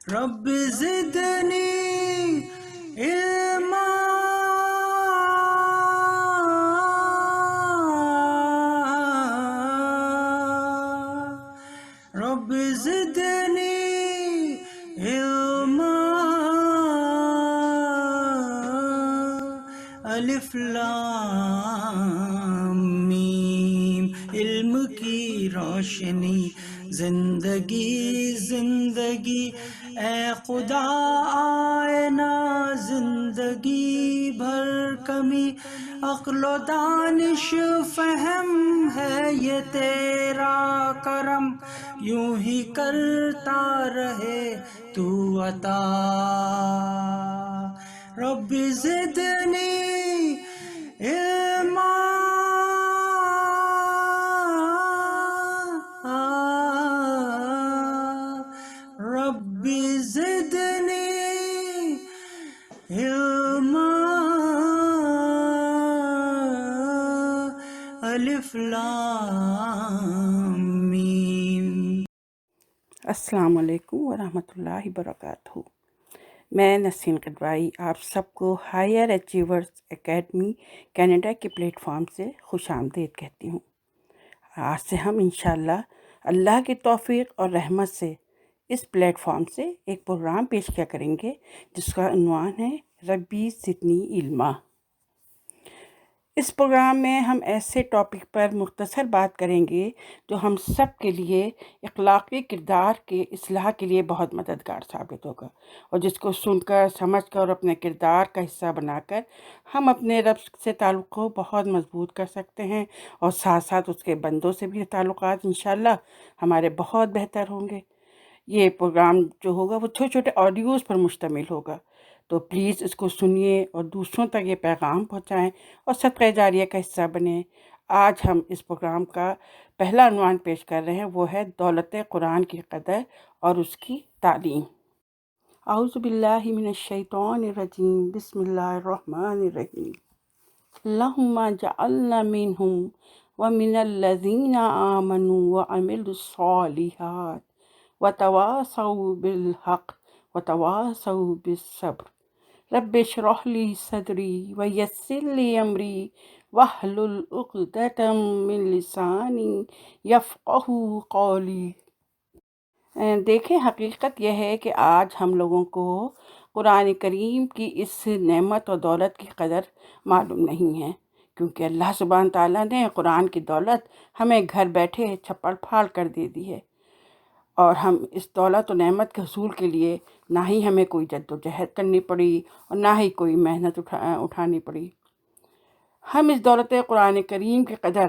رب زدنی علما رب زدنی علما الف لام میم علم کی روشنی زندگی زندگی اے خدا آئے نا زندگی بھر کمی عقل و دانش فہم ہے یہ تیرا کرم یوں ہی کرتا رہے تو عطا رب زدنی علما رب زدنی علما الف لام میم۔ السلام علیکم ورحمۃ اللہ وبرکاتہ۔ میں نسرین قدوائی آپ سب کو ہائر اچیورز اکیڈمی کینیڈا کے پلیٹ فارم سے خوش آمدید کہتی ہوں۔ آج سے ہم انشاءاللہ اللہ کی توفیق اور رحمت سے اس پلیٹ فارم سے ایک پروگرام پیش کیا کریں گے جس کا عنوان ہے ربی زدنی علما۔ اس پروگرام میں ہم ایسے ٹاپک پر مختصر بات کریں گے جو ہم سب کے لیے اخلاقی کردار کے اصلاح کے لیے بہت مددگار ثابت ہوگا، اور جس کو سن کر سمجھ کر اور اپنے کردار کا حصہ بنا کر ہم اپنے رب سے تعلق کو بہت مضبوط کر سکتے ہیں، اور ساتھ ساتھ اس کے بندوں سے بھی تعلقات انشاءاللہ ہمارے بہت بہتر ہوں گے۔ یہ پروگرام جو ہوگا وہ چھوٹے چھوٹے آڈیوز پر مشتمل ہوگا، تو پلیز اس کو سنیے اور دوسروں تک یہ پیغام پہنچائیں اور صدقہ جاریہ کا حصہ بنیں۔ آج ہم اس پروگرام کا پہلا عنوان پیش کر رہے ہیں، وہ ہے دولت قرآن کی قدر اور اس کی تعلیم۔ اعوذ باللہ من الشیطان الرجیم، بسم اللہ الرحمن الرحیم۔ اللہم جعلنا منہم ومن الذین آمنوا وعملوا الصالحات وتواصوا بالحق وتواصوا بالصبر۔ رب اشرح لی صدری ویسر لی امری واحلل عقدۃ من لسانی یفقہوا قولی۔ دیکھیں، حقیقت یہ ہے کہ آج ہم لوگوں کو قرآن کریم کی اس نعمت و دولت کی قدر معلوم نہیں ہے، کیونکہ اللہ سبحانہ تعالیٰ نے قرآن کی دولت ہمیں گھر بیٹھے چھپڑ پھاڑ کر دے دی ہے، اور ہم اس دولت و نعمت کے حصول کے لیے نہ ہی ہمیں کوئی جد و جہد کرنی پڑی اور نہ ہی کوئی محنت اٹھانی پڑی۔ ہم اس دولت قرآن کریم کی قدر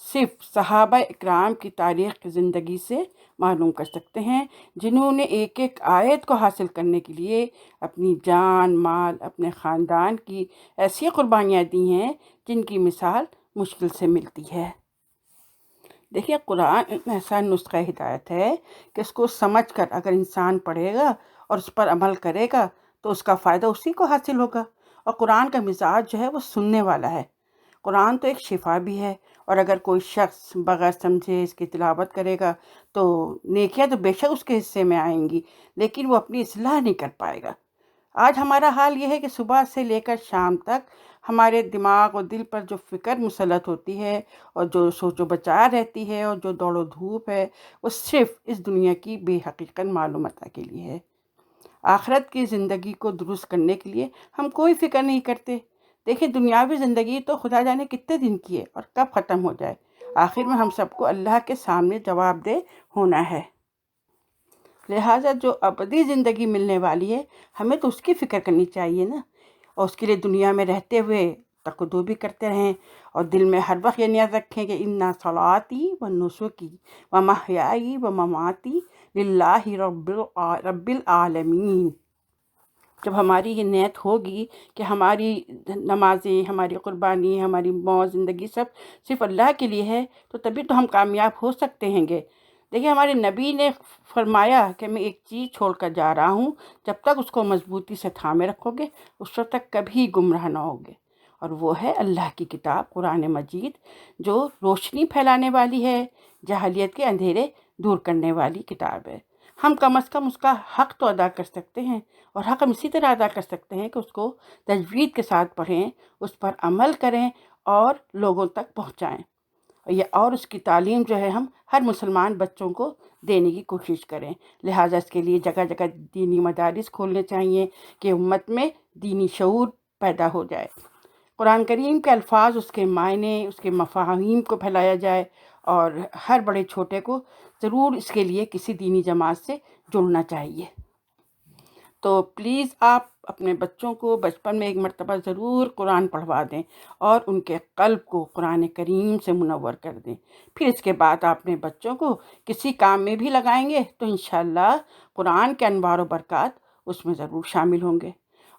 صرف صحابہ اکرام کی تاریخ کی زندگی سے معلوم کر سکتے ہیں، جنہوں نے ایک ایک آیت کو حاصل کرنے کے لیے اپنی جان مال اپنے خاندان کی ایسی قربانیاں دی ہیں جن کی مثال مشکل سے ملتی ہے۔ دیکھیے، قرآن ایسا نسخہ ہدایت ہے کہ اس کو سمجھ کر اگر انسان پڑھے گا اور اس پر عمل کرے گا تو اس کا فائدہ اسی کو حاصل ہوگا، اور قرآن کا مزاج جو ہے وہ سننے والا ہے۔ قرآن تو ایک شفا بھی ہے، اور اگر کوئی شخص بغیر سمجھے اس کی تلاوت کرے گا تو نیکیاں تو بے شک اس کے حصے میں آئیں گی، لیکن وہ اپنی اصلاح نہیں کر پائے گا۔ آج ہمارا حال یہ ہے کہ صبح سے لے کر شام تک ہمارے دماغ اور دل پر جو فکر مسلط ہوتی ہے اور جو سوچ و بچار رہتی ہے اور جو دوڑ و دھوپ ہے، وہ صرف اس دنیا کی بے حقیقت معلومات کے لیے ہے۔ آخرت کی زندگی کو درست کرنے کے لیے ہم کوئی فکر نہیں کرتے۔ دیکھیں، دنیاوی زندگی تو خدا جانے کتنے دن کی ہے اور کب ختم ہو جائے، آخر میں ہم سب کو اللہ کے سامنے جواب دہ ہونا ہے۔ لہٰذا جو ابدی زندگی ملنے والی ہے ہمیں تو اس کی فکر کرنی چاہیے نا، اور اس کے لیے دنیا میں رہتے ہوئے تقدو بھی کرتے رہیں، اور دل میں ہر وقت یہ نیت رکھیں کہ انا صلاتی و نسکی و محیائی و مماتی للہ رب العالمین۔ جب ہماری یہ نیت ہوگی کہ ہماری نمازیں، ہماری قربانی، ہماری موت، زندگی سب صرف اللہ کے لیے ہے، تو تبھی تو ہم کامیاب ہو سکتے ہیں گے۔ دیکھیے، ہمارے نبی نے فرمایا کہ میں ایک چیز چھوڑ کر جا رہا ہوں، جب تک اس کو مضبوطی سے تھامے رکھو گے اس وقت تک کبھی گمراہ نہ ہوگے، اور وہ ہے اللہ کی کتاب قرآن مجید، جو روشنی پھیلانے والی ہے، جہلیت کے اندھیرے دور کرنے والی کتاب ہے۔ ہم کم از کم اس کا حق تو ادا کر سکتے ہیں، اور حق ہم اسی طرح ادا کر سکتے ہیں کہ اس کو تجوید کے ساتھ پڑھیں، اس پر عمل کریں اور لوگوں تک پہنچائیں، اور اس کی تعلیم جو ہے ہم ہر مسلمان بچوں کو دینے کی کوشش کریں۔ لہٰذا اس کے لیے جگہ جگہ دینی مدارس کھولنے چاہیے کہ امت میں دینی شعور پیدا ہو جائے، قرآن کریم کے الفاظ، اس کے معنی، اس کے مفاہیم کو پھیلایا جائے، اور ہر بڑے چھوٹے کو ضرور اس کے لیے کسی دینی جماعت سے جڑنا چاہیے۔ تو پلیز آپ اپنے بچوں کو بچپن میں ایک مرتبہ ضرور قرآن پڑھوا دیں اور ان کے قلب کو قرآن کریم سے منور کر دیں۔ پھر اس کے بعد آپ اپنے بچوں کو کسی کام میں بھی لگائیں گے تو انشاءاللہ قرآن کے انوار و برکات اس میں ضرور شامل ہوں گے۔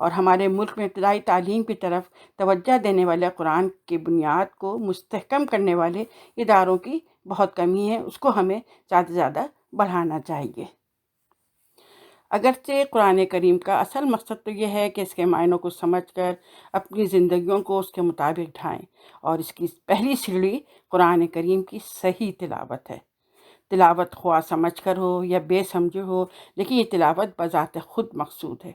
اور ہمارے ملک میں ابتدائی تعلیم کی طرف توجہ دینے والے، قرآن کی بنیاد کو مستحکم کرنے والے اداروں کی بہت کمی ہے، اس کو ہمیں زیادہ سے زیادہ بڑھانا چاہیے۔ اگرچہ قرآن کریم کا اصل مقصد تو یہ ہے کہ اس کے معنوں کو سمجھ کر اپنی زندگیوں کو اس کے مطابق ڈھائیں، اور اس کی پہلی سیڑھی قرآن کریم کی صحیح تلاوت ہے۔ تلاوت خواہ سمجھ کر ہو یا بے سمجھے ہو، لیکن یہ تلاوت بذات خود مقصود ہے۔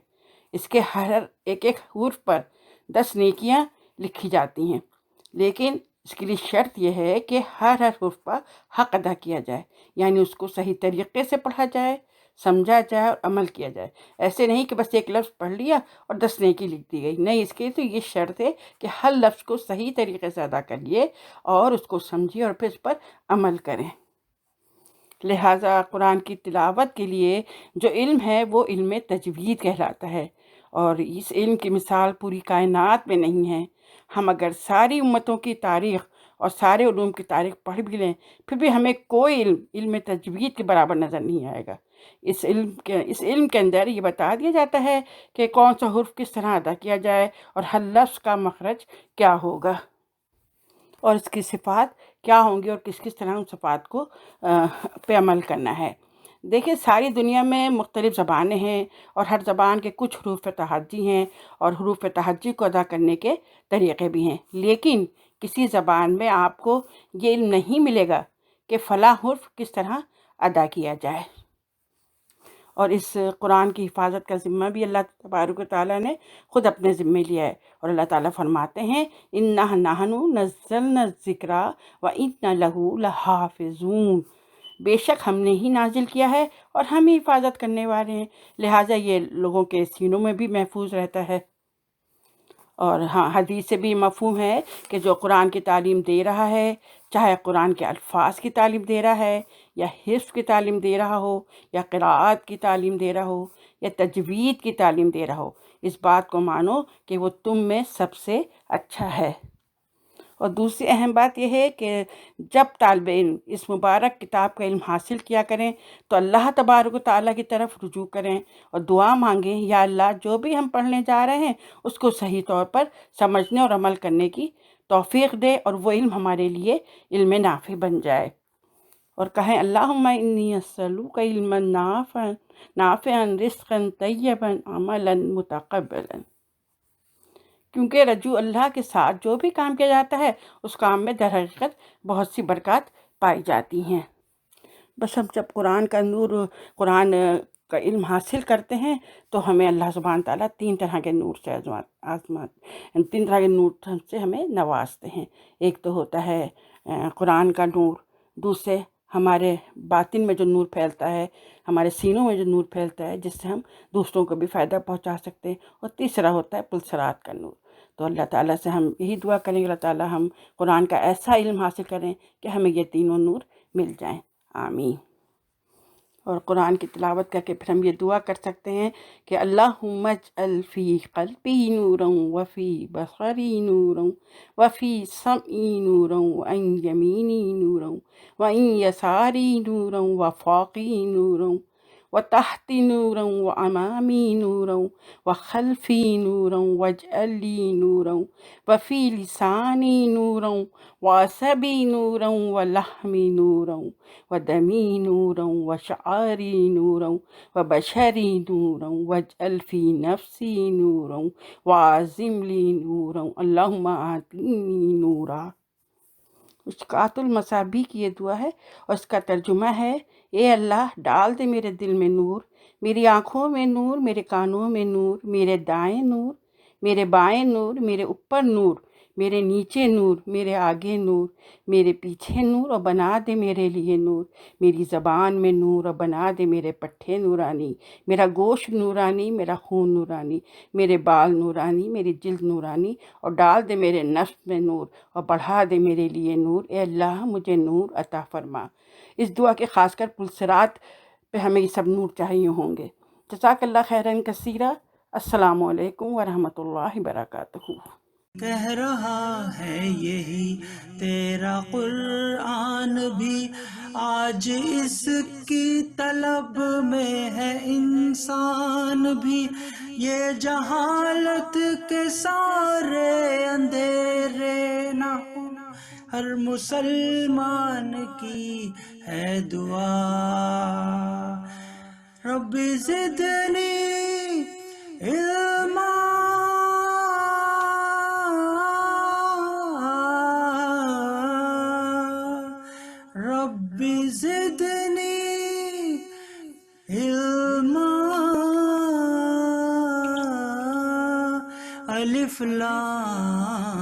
اس کے ہر ایک حرف پر 10 نیکیاں لکھی جاتی ہیں، لیکن اس کے لیے شرط یہ ہے کہ ہر حرف پر حق ادا کیا جائے، یعنی اس کو صحیح طریقے سے پڑھا جائے، سمجھا جائے اور عمل کیا جائے۔ ایسے نہیں کہ بس ایک لفظ پڑھ لیا اور 10 نیکی لکھ دی گئی، نہیں، اس کے تو یہ شرط ہے کہ ہر لفظ کو صحیح طریقے سے ادا کریے اور اس کو سمجھیے اور پھر اس پر عمل کریں۔ لہٰذا قرآن کی تلاوت کے لیے جو علم ہے وہ علم تجوید کہلاتا ہے، اور اس علم کی مثال پوری کائنات میں نہیں ہے۔ ہم اگر ساری امتوں کی تاریخ اور سارے علوم کی تاریخ پڑھ بھی لیں، پھر بھی ہمیں کوئی علم تجوید کے برابر نظر نہیں آئے گا۔ اس علم کے اندر یہ بتا دیا جاتا ہے کہ کون سا حرف کس طرح ادا کیا جائے اور ہر لفظ کا مخرج کیا ہوگا، اور اس کی صفات کیا ہوں گی، اور کس کس طرح ان صفات کو پہ عمل کرنا ہے۔ دیکھیں، ساری دنیا میں مختلف زبانیں ہیں، اور ہر زبان کے کچھ حروف تہجی ہیں، اور حروف تہجی کو ادا کرنے کے طریقے بھی ہیں، لیکن کسی زبان میں آپ کو یہ علم نہیں ملے گا کہ فلاں حرف کس طرح ادا کیا جائے۔ اور اس قرآن کی حفاظت کا ذمہ بھی اللہ تبارک و تعالیٰ نے خود اپنے ذمے لیا ہے، اور اللہ تعالیٰ فرماتے ہیں اِنَّا نَحْنُ نَزَّلْنَا الذِّكْرَ وَإِنَّا لَهُ لَحَافِظُونَ، بے شک ہم نے ہی نازل کیا ہے اور ہم ہی حفاظت کرنے والے ہیں، لہٰذا یہ لوگوں کے سینوں میں بھی محفوظ رہتا ہے۔ اور ہاں، حدیث سے بھی مفہوم ہے کہ جو قرآن کی تعلیم دے رہا ہے، چاہے قرآن کے الفاظ کی تعلیم دے رہا ہے، یا حفظ کی تعلیم دے رہا ہو، یا قراءت کی تعلیم دے رہا ہو، یا تجوید کی تعلیم دے رہا ہو، اس بات کو مانو کہ وہ تم میں سب سے اچھا ہے۔ اور دوسری اہم بات یہ ہے کہ جب طالب علم اس مبارک کتاب کا علم حاصل کیا کریں تو اللہ تبارک و تعالیٰ کی طرف رجوع کریں اور دعا مانگیں، یا اللہ جو بھی ہم پڑھنے جا رہے ہیں اس کو صحیح طور پر سمجھنے اور عمل کرنے کی توفیق دے، اور وہ علم ہمارے لیے علم نافع بن جائے۔ اور کہیں اللہم انی اسألوک علما نافعا رزقا طیبا عملا متقبلا، کیونکہ رجوع اللہ کے ساتھ جو بھی کام کیا جاتا ہے اس کام میں در حقیقت بہت سی برکات پائی جاتی ہیں۔ بس ہم جب قرآن کا علم حاصل کرتے ہیں تو ہمیں اللہ سبحانہ تعالیٰ 3 طرح کے نور سے 3 طرح کے نور سے ہمیں نوازتے ہیں۔ ایک تو ہوتا ہے قرآن کا نور، دوسرے ہمارے باطن میں جو نور پھیلتا ہے، ہمارے سینوں میں جو نور پھیلتا ہے جس سے ہم دوسروں کو بھی فائدہ پہنچا سکتے ہیں، اور تیسرا ہوتا ہے پلسرات کا نور۔ تو اللہ تعالیٰ سے ہم یہی دعا کریں کہ اللہ تعالیٰ ہم قرآن کا ایسا علم حاصل کریں کہ ہمیں یہ تینوں نور مل جائیں، آمین۔ اور قرآن کی تلاوت کر کے پھر ہم یہ دعا کر سکتے ہیں کہ اللہم اجعل فی قلبی نورا وفی بصری نورا وفی سمعی نورا وعن یمینی نورا وعن یساری نورا وفوقی نورا وتحتی نورا وامامی نورا وخلفی نورا واجعل لی نورا وفی لسانی نورا وعصبی نورا ولحمی نورا ودمی نورا وشعری نورا وبشری نورا واجعل فی نفسی نورا وعظم لی نورا اللہم آتینی نورا۔ مشکات المصابیح کی یہ دعا ہے اور اس کا ترجمہ ہے: اے اللہ، ڈال دے میرے دل میں نور، میری آنکھوں میں نور، میرے کانوں میں نور، میرے دائیں نور، میرے بائیں نور، میرے اوپر نور، میرے نیچے نور، میرے آگے نور، میرے پیچھے نور، اور بنا دے میرے لیے نور، میری زبان میں نور، اور بنا دے میرے پٹھے نورانی، میرا گوشت نورانی، میرا خون نورانی، میرے بال نورانی، میری جلد نورانی، اور ڈال دے میرے نفس میں نور، اور بڑھا دے میرے لیے نور۔ اے اللہ، مجھے نور عطا فرما۔ اس دعا کے خاص کر پلسرات پہ ہمیں یہ سب نور چاہیے ہوں گے۔ جزاک اللہ خیرن کثیرہ۔ السلام علیکم ورحمۃ اللہ وبرکاتہ۔ کہہ رہا ہے یہی تیرا قرآن بھی، آج اس کی طلب میں ہے انسان بھی، یہ جہالت کے سارے اندھیرے نہ ہوں، ہر مسلمان کی ہے دعا، رب زدنی علما، رب زدنی علما، الف لام